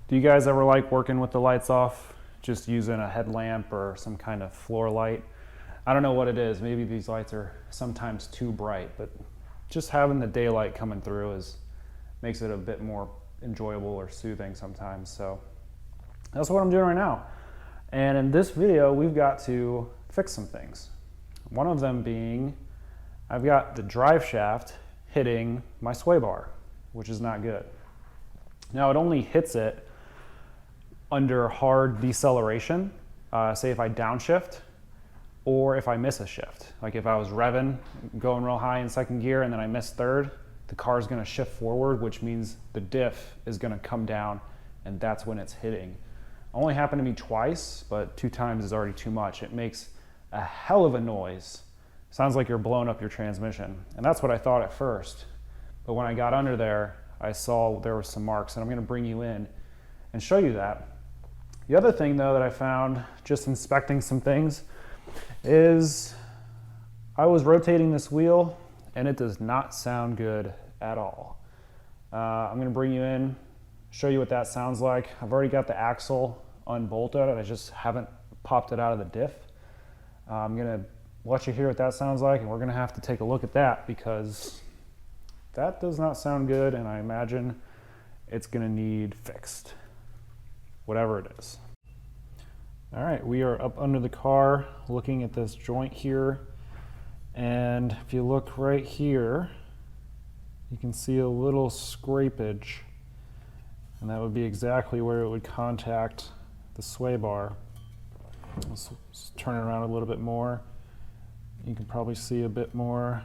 Do you guys ever like working with the lights off, just using a headlamp or some kind of floor light? I don't know what it is. Maybe these lights are sometimes too bright, but just having the daylight coming through makes it a bit more enjoyable or soothing sometimes. So that's what I'm doing right now. And in this video, we've got to fix some things. One of them being, I've got the drive shaft hitting my sway bar, which is not good. Now it only hits it under hard deceleration, say if I downshift or if I miss a shift. Like if I was revving, going real high in second gear and then I miss third, the car is gonna shift forward, which means the diff is gonna come down, and that's when it's hitting. Only happened to me twice, but 2 times is already too much. It makes a hell of a noise. Sounds like you're blowing up your transmission. And that's what I thought at first. But when I got under there, I saw there were some marks, and I'm gonna bring you in and show you that. The other thing though that I found just inspecting some things is I was rotating this wheel and it does not sound good at all. I'm gonna bring you in, show you what that sounds like. I've already got the axle unbolted, I just haven't popped it out of the diff. I'm gonna let you hear what that sounds like, and we're gonna have to take a look at that because that does not sound good, and I imagine it's gonna need fixed, whatever it is. All right, we are up under the car looking at this joint here, and if you look right here, you can see a little scrapage, and that would be exactly where it would contact the sway bar. Let's turn it around a little bit more. You can probably see a bit more.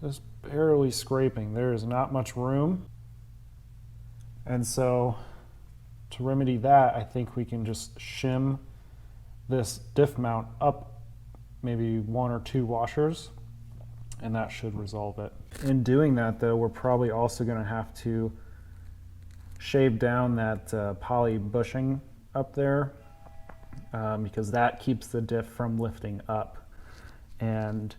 Just barely scraping. There is not much room. And so to remedy that, I think we can just shim this diff mount up maybe 1 or 2 washers, and that should resolve it. In doing that though, we're probably also gonna have to shave down that poly bushing up there because that keeps the diff from lifting up. And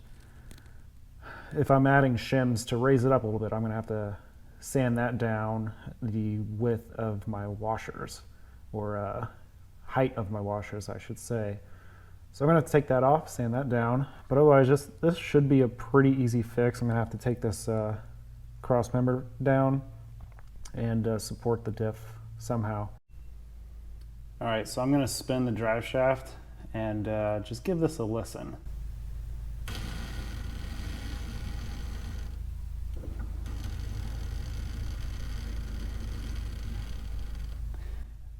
if I'm adding shims to raise it up a little bit, I'm gonna have to sand that down the width of my washers, or height of my washers, I should say. So I'm gonna take that off, sand that down, but otherwise this should be a pretty easy fix. I'm gonna have to take this cross member down and support the diff somehow. All right, so I'm gonna spin the drive shaft and just give this a listen.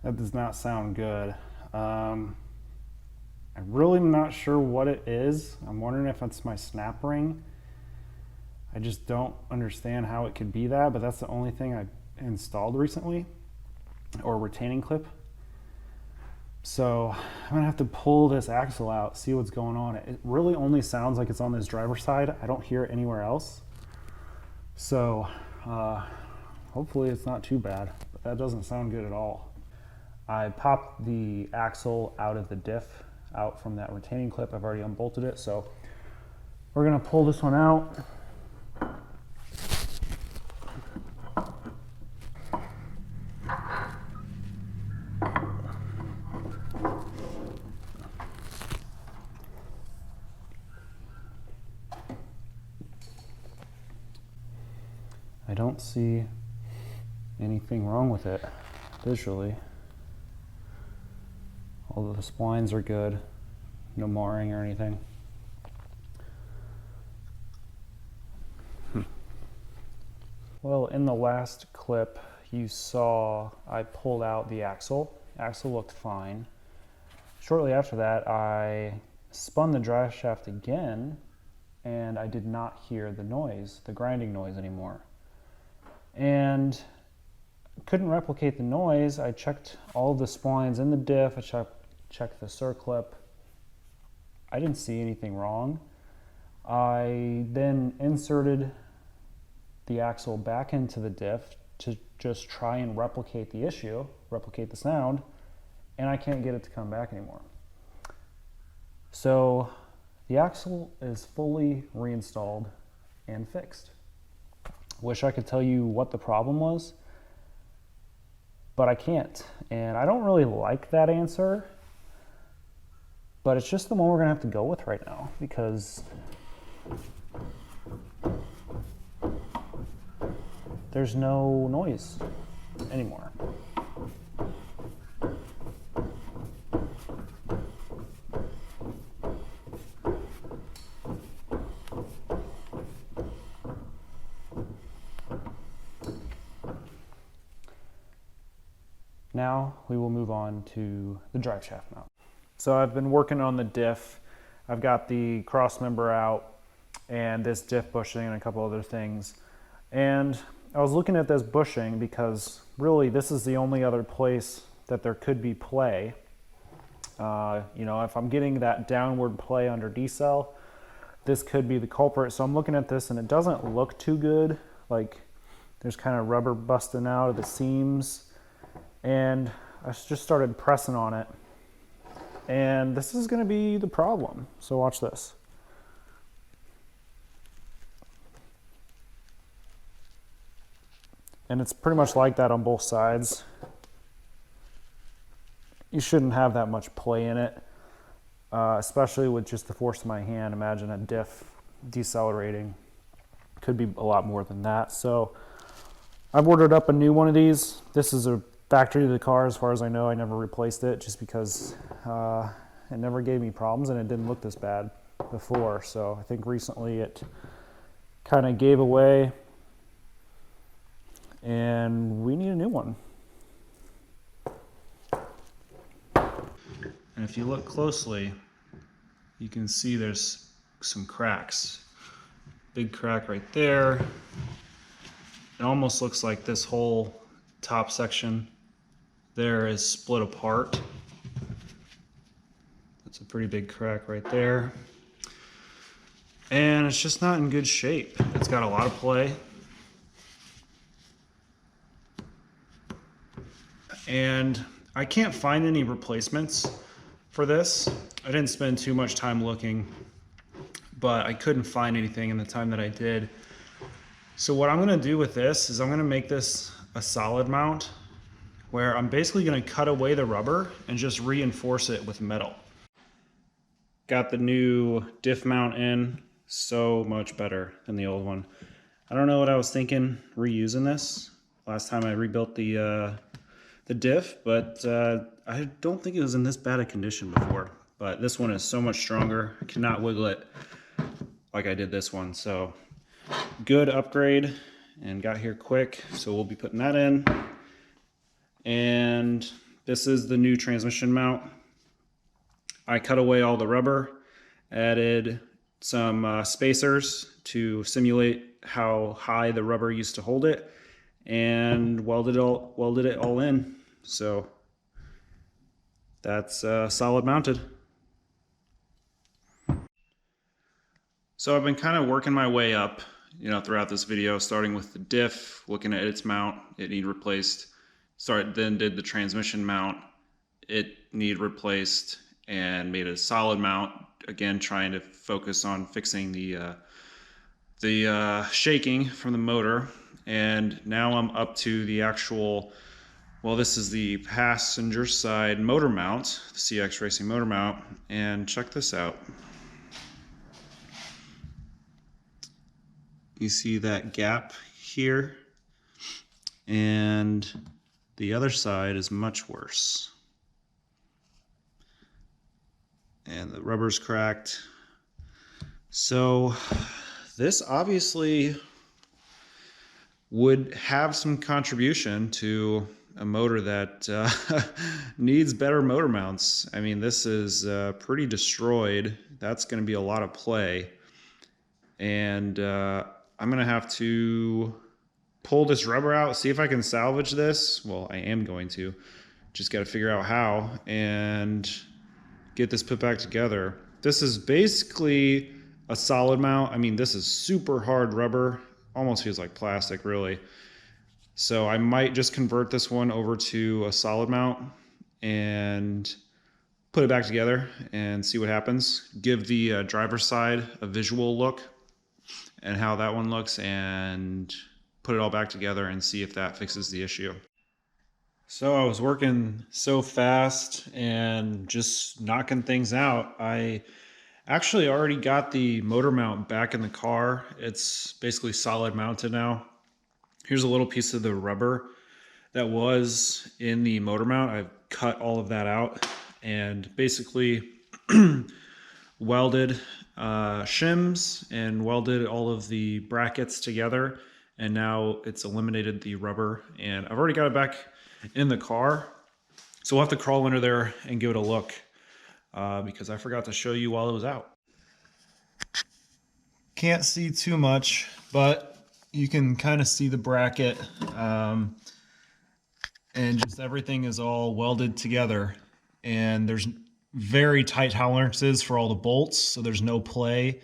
That does not sound good. I'm really not sure what it is. I'm wondering if it's my snap ring. I just don't understand how it could be that, but that's the only thing I installed recently, or retaining clip. So I'm gonna have to pull this axle out, see what's going on. It really only sounds like it's on this driver's side. I don't hear it anywhere else. So hopefully it's not too bad, but that doesn't sound good at all. I popped the axle out of the diff, out from that retaining clip. I've already unbolted it, so we're gonna pull this one out. I don't see anything wrong with it visually. All the splines are good, no marring or anything. Well, in the last clip you saw I pulled out the axle. Axle looked fine. Shortly after that I spun the drive shaft again and I did not hear the noise, the grinding noise anymore. And couldn't replicate the noise. I checked all the splines in the diff, I checked the circlip. I didn't see anything wrong. I then inserted the axle back into the diff to just try and replicate the issue, replicate the sound, and I can't get it to come back anymore. So the axle is fully reinstalled and fixed. Wish I could tell you what the problem was. but I can't. And I don't really like that answer, but it's just the one we're gonna have to go with right now because there's no noise anymore. Now we will move on to the drive shaft mount. So I've been working on the diff. I've got the cross member out and this diff bushing and a couple other things. And I was looking at this bushing because really this is the only other place that there could be play. You know, if I'm getting that downward play under decel, this could be the culprit. So I'm looking at this and it doesn't look too good. Like there's kind of rubber busting out of the seams. And I just started pressing on it. And this is gonna be the problem. So watch this. And it's pretty much like that on both sides. You shouldn't have that much play in it, especially with just the force of my hand. Imagine a diff decelerating. Could be a lot more than that. So I've ordered up a new one of these. This is a factory to the car as far as I know. I never replaced it just because it never gave me problems and it didn't look this bad before. So I think recently it kind of gave away and we need a new one. And if you look closely, you can see there's some cracks. Big crack right there. It almost looks like this whole top section there is split apart. That's a pretty big crack right there. And it's just not in good shape. It's got a lot of play. And I can't find any replacements for this. I didn't spend too much time looking, but I couldn't find anything in the time that I did. So what I'm gonna do with this is I'm gonna make this a solid mount where I'm basically gonna cut away the rubber and just reinforce it with metal. Got the new diff mount in, so much better than the old one. I don't know what I was thinking reusing this last time I rebuilt the diff, but I don't think it was in this bad a condition before. But this one is so much stronger. I cannot wiggle it like I did this one. So good upgrade and got here quick. So we'll be putting that in. And this is the new transmission mount. I cut away all the rubber, added some spacers to simulate how high the rubber used to hold it, and welded it all in. So that's solid mounted. So I've been kind of working my way up, you know, throughout this video, starting with the diff, looking at its mount, it need replaced. Then did the transmission mount, it need replaced, and made a solid mount. Again, trying to focus on fixing the shaking from the motor. And now I'm up to the actual, well, this is the passenger side motor mount, the CX Racing motor mount, and check this out. You see that gap here, and the other side is much worse. And the rubber's cracked. So this obviously would have some contribution to a motor that needs better motor mounts. I mean, this is pretty destroyed. That's going to be a lot of play. And I'm going to have to pull this rubber out, see if I can salvage this. Well, I am going to. Just got to figure out how and get this put back together. This is basically a solid mount. I mean, this is super hard rubber. Almost feels like plastic, really. So I might just convert this one over to a solid mount and put it back together and see what happens. Give the driver's side a visual look and how that one looks, and put it all back together and see if that fixes the issue. So I was working so fast and just knocking things out. I actually already got the motor mount back in the car. It's basically solid mounted now. Here's a little piece of the rubber that was in the motor mount. I've cut all of that out and basically welded shims and welded all of the brackets together. And now it's eliminated the rubber, and I've already got it back in the car. So we'll have to crawl under there and give it a look because I forgot to show you while it was out. Can't see too much, but you can kind of see the bracket, and just everything is all welded together, and there's very tight tolerances for all the bolts, so there's no play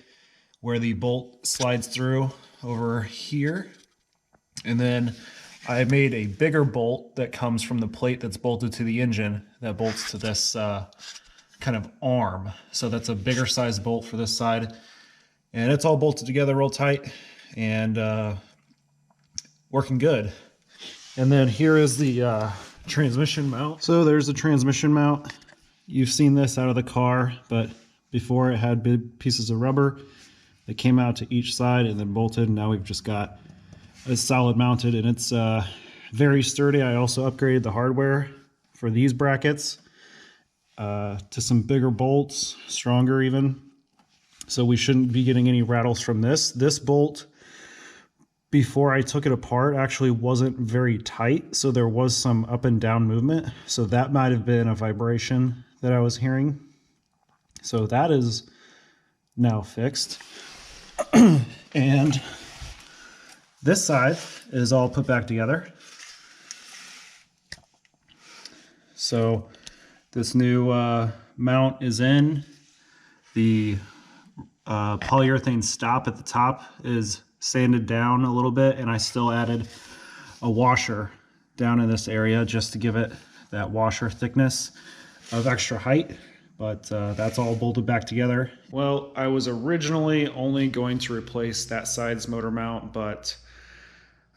where the bolt slides through over here. And then I made a bigger bolt that comes from the plate that's bolted to the engine that bolts to this kind of arm. So that's a bigger size bolt for this side. And it's all bolted together real tight and working good. And then here is the transmission mount. So there's the transmission mount. You've seen this out of the car, but before it had big pieces of rubber that came out to each side and then bolted. And now we've just got it's solid mounted, and it's very sturdy. I also upgraded the hardware for these brackets to some bigger bolts, stronger even. So we shouldn't be getting any rattles from this. This bolt, before I took it apart, actually wasn't very tight, so there was some up and down movement. So that might have been a vibration that I was hearing. So that is now fixed. And this side is all put back together. So this new mount is in. The polyurethane stop at the top is sanded down a little bit, and I still added a washer down in this area just to give it that washer thickness of extra height. But that's all bolted back together. Well, I was originally only going to replace that side's motor mount, but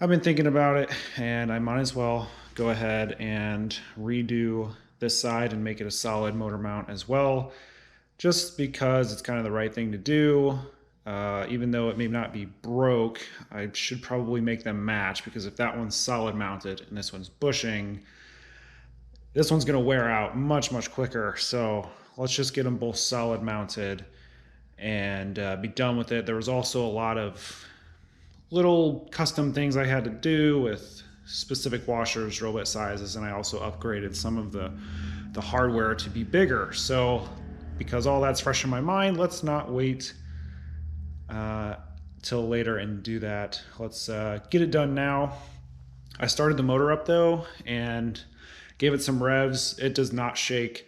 I've been thinking about it, and I might as well go ahead and redo this side and make it a solid motor mount as well, just because it's kind of the right thing to do. Even though it may not be broke, I should probably make them match, because if that one's solid mounted and this one's bushing, this one's going to wear out much quicker. So let's just get them both solid mounted and be done with it. There was also a lot of little custom things I had to do with specific washers, drill bit sizes, and I also upgraded some of the hardware to be bigger. So because all that's fresh in my mind, let's not wait till later and do that. Let's get it done now. I started the motor up though and gave it some revs. It does not shake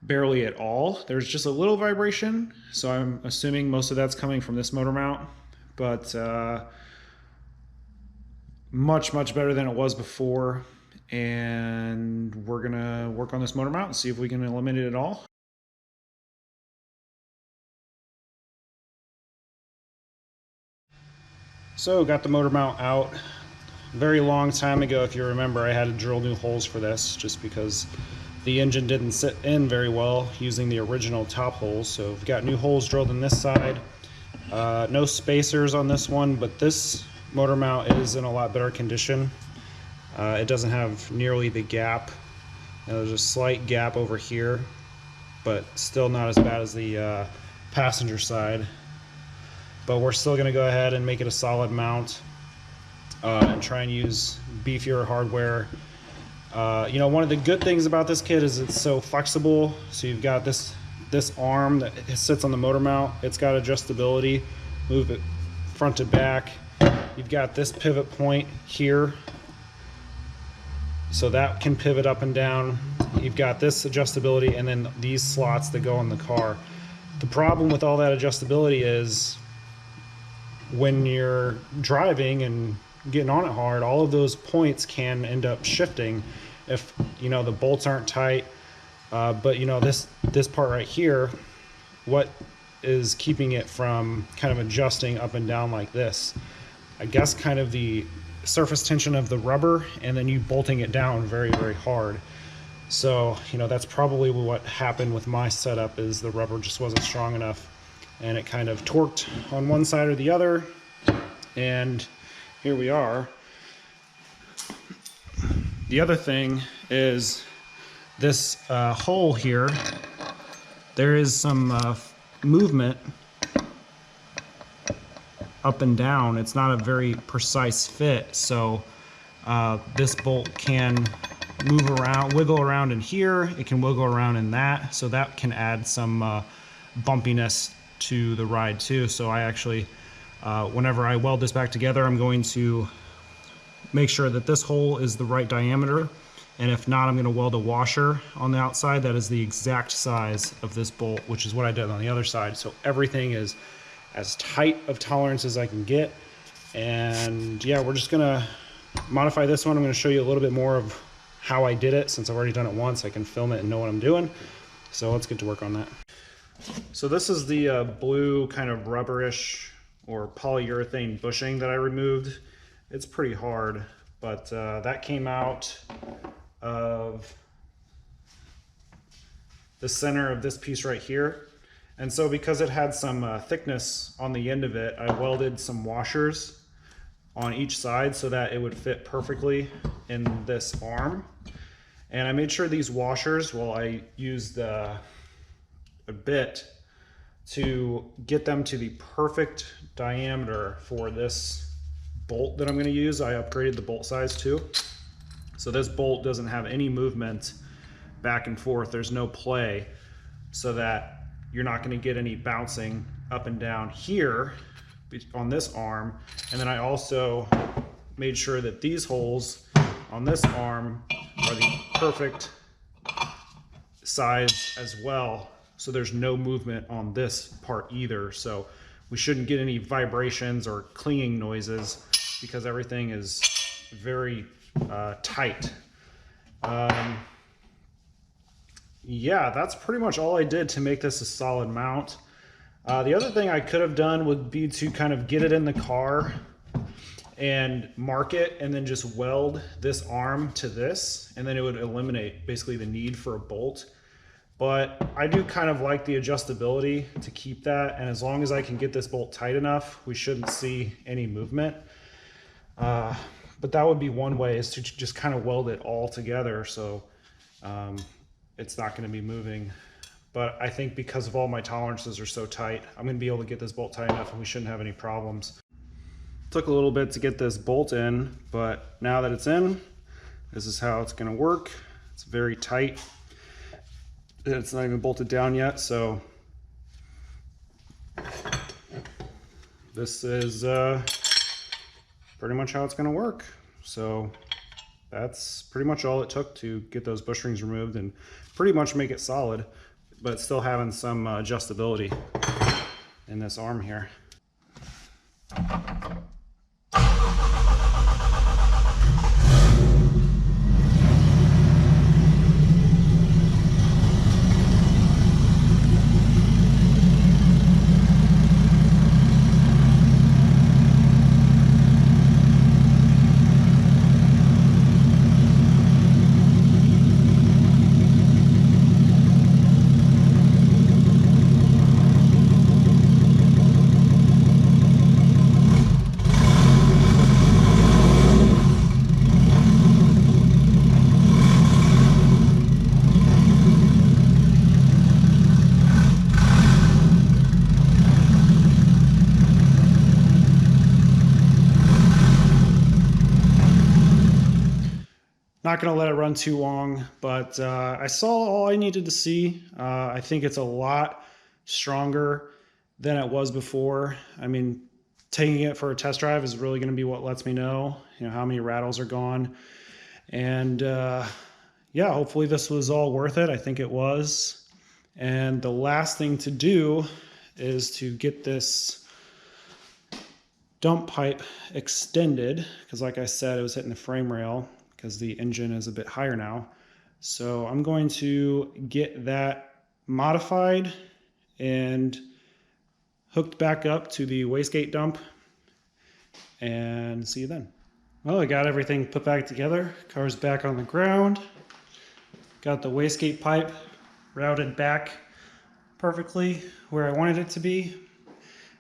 barely at all. There's just a little vibration, so I'm assuming most of that's coming from this motor mount, but much better than it was before. And we're gonna work on this motor mount and see if we can eliminate it all. So got the motor mount out. Very long time ago, if you remember, I had to drill new holes for this just because the engine didn't sit in very well using the original top holes. So we've got new holes drilled in this side. No spacers on this one, but this motor mount is in a lot better condition. It doesn't have nearly the gap. There's a slight gap over here, but still not as bad as the passenger side. But we're still going to go ahead and make it a solid mount and try and use beefier hardware. You know, one of the good things about this kit is it's so flexible. So you've got this arm that sits on the motor mount. It's got adjustability, move it front to back. You've got this pivot point here, so that can pivot up and down. You've got this adjustability, and then these slots that go in the car. The problem with all that adjustability is when you're driving and getting on it hard, all of those points can end up shifting if, you know, the bolts aren't tight. But you know, this part right here, what is keeping it from kind of adjusting up and down like this? I guess kind of the surface tension of the rubber and then you bolting it down very, very hard. So, you know, that's probably what happened with my setup, is the rubber just wasn't strong enough and it kind of torqued on one side or the other. And here we are. The other thing is this hole here, there is some movement up and down. It's not a very precise fit, so this bolt can move around, wiggle around in here, it can wiggle around in that, so that can add some bumpiness to the ride too. So I actually, whenever I weld this back together, I'm going to make sure that this hole is the right diameter, and if not, I'm going to weld a washer on the outside that is the exact size of this bolt, which is what I did on the other side. So everything is as tight of tolerance as I can get. And yeah, we're just gonna modify this one. I'm gonna show you a little bit more of how I did it. Since I've already done it once, I can film it and know what I'm doing. So let's get to work on that. So this is the blue kind of rubberish or polyurethane bushing that I removed. It's pretty hard, but that came out of the center of this piece right here. And so because it had some thickness on the end of it, I welded some washers on each side so that it would fit perfectly in this arm. And I made sure these washers, well, I used a bit to get them to the perfect diameter for this bolt that I'm going to use. I upgraded the bolt size too. So this bolt doesn't have any movement back and forth. There's no play, so that you're not going to get any bouncing up and down here on this arm. And then I also made sure that these holes on this arm are the perfect size as well, so there's no movement on this part either. So we shouldn't get any vibrations or clinging noises because everything is very tight. Yeah, that's pretty much all I did to make this a solid mount. The other thing I could have done would be to kind of get it in the car and mark it and then just weld this arm to this, and then it would eliminate basically the need for a bolt. But I do kind of like the adjustability to keep that, and as long as I can get this bolt tight enough, we shouldn't see any movement. But that would be one way, is to just kind of weld it all together so it's not going to be moving. But I think because of all my tolerances are so tight, I'm going to be able to get this bolt tight enough and we shouldn't have any problems. Took a little bit to get this bolt in, but now that it's in, this is how it's going to work. It's very tight. It's not even bolted down yet, so this is pretty much how it's going to work. So that's pretty much all it took to get those bush rings removed and pretty much make it solid, but still having some adjustability in this arm here. Not going to let it run too long, but I saw all I needed to see. I think it's a lot stronger than it was before. I mean, taking it for a test drive is really going to be what lets me know, how many rattles are gone. And yeah, hopefully this was all worth it. I think it was. And the last thing to do is to get this dump pipe extended, because like I said, it was hitting the frame rail because the engine is a bit higher now. So I'm going to get that modified and hooked back up to the wastegate dump, and see you then. Well, I got everything put back together. Car's back on the ground. Got the wastegate pipe routed back perfectly where I wanted it to be.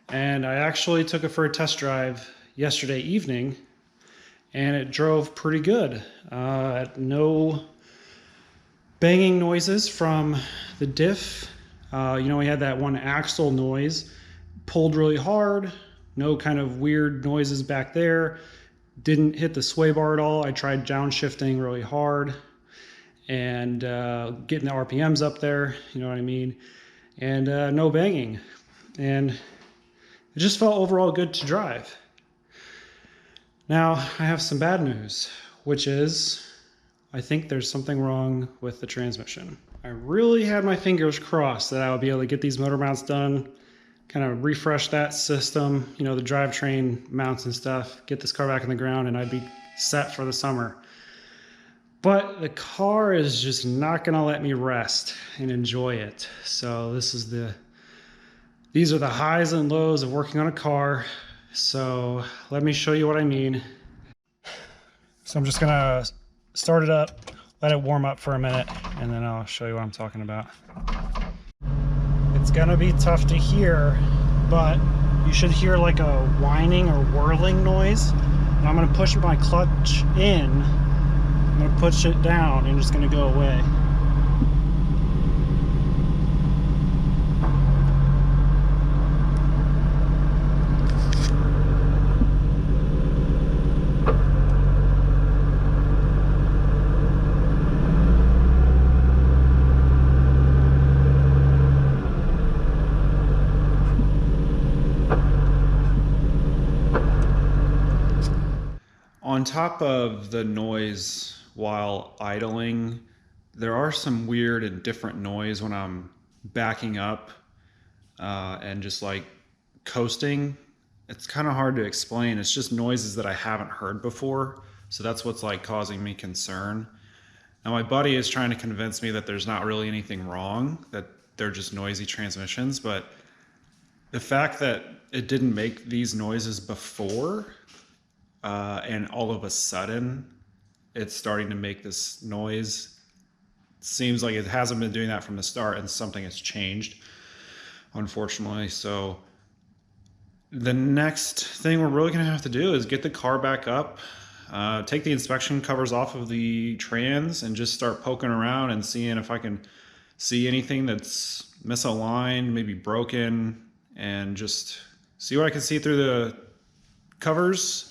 And I actually took it for a test drive yesterday evening, and it drove pretty good. No banging noises from the diff. We had that one axle noise, pulled really hard, no kind of weird noises back there. Didn't hit the sway bar at all. I tried downshifting really hard and getting the RPMs up there, you know what I mean? And no banging. And it just felt overall good to drive. Now, I have some bad news, which is I think there's something wrong with the transmission. I really had my fingers crossed that I would be able to get these motor mounts done, kind of refresh that system, the drivetrain mounts and stuff, get this car back on the ground, and I'd be set for the summer. But the car is just not gonna let me rest and enjoy it. So these are the highs and lows of working on a car. So let me show you what I mean. So I'm just gonna start it up, let it warm up for a minute, and then I'll show you what I'm talking about. It's gonna be tough to hear, but you should hear like a whining or whirling noise. And I'm gonna push my clutch in, I'm gonna push it down, and it's gonna go away. On top of the noise while idling, there are some weird and different noise when I'm backing up and just like coasting. It's kind of hard to explain. It's just noises that I haven't heard before. So that's what's like causing me concern. Now my buddy is trying to convince me that there's not really anything wrong, that they're just noisy transmissions, but the fact that it didn't make these noises before and all of a sudden it's starting to make this noise, seems like it hasn't been doing that from the start, and something has changed, unfortunately. So the next thing we're really going to have to do is get the car back up, take the inspection covers off of the trans, and just start poking around and seeing if I can see anything that's misaligned, maybe broken, and just see what I can see through the covers,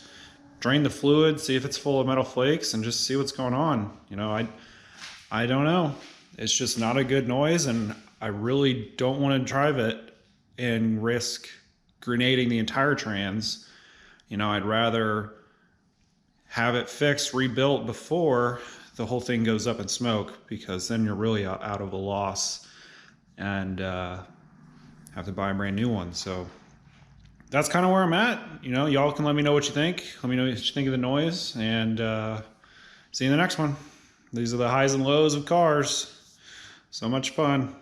drain the fluid, see if it's full of metal flakes, and just see what's going on. I don't know. It's just not a good noise, and I really don't want to drive it and risk grenading the entire trans. I'd rather have it fixed, rebuilt before the whole thing goes up in smoke, because then you're really out of a loss and have to buy a brand new one. So that's kind of where I'm at. Y'all can let me know what you think. Let me know what you think of the noise, and see you in the next one. These are the highs and lows of cars. So much fun.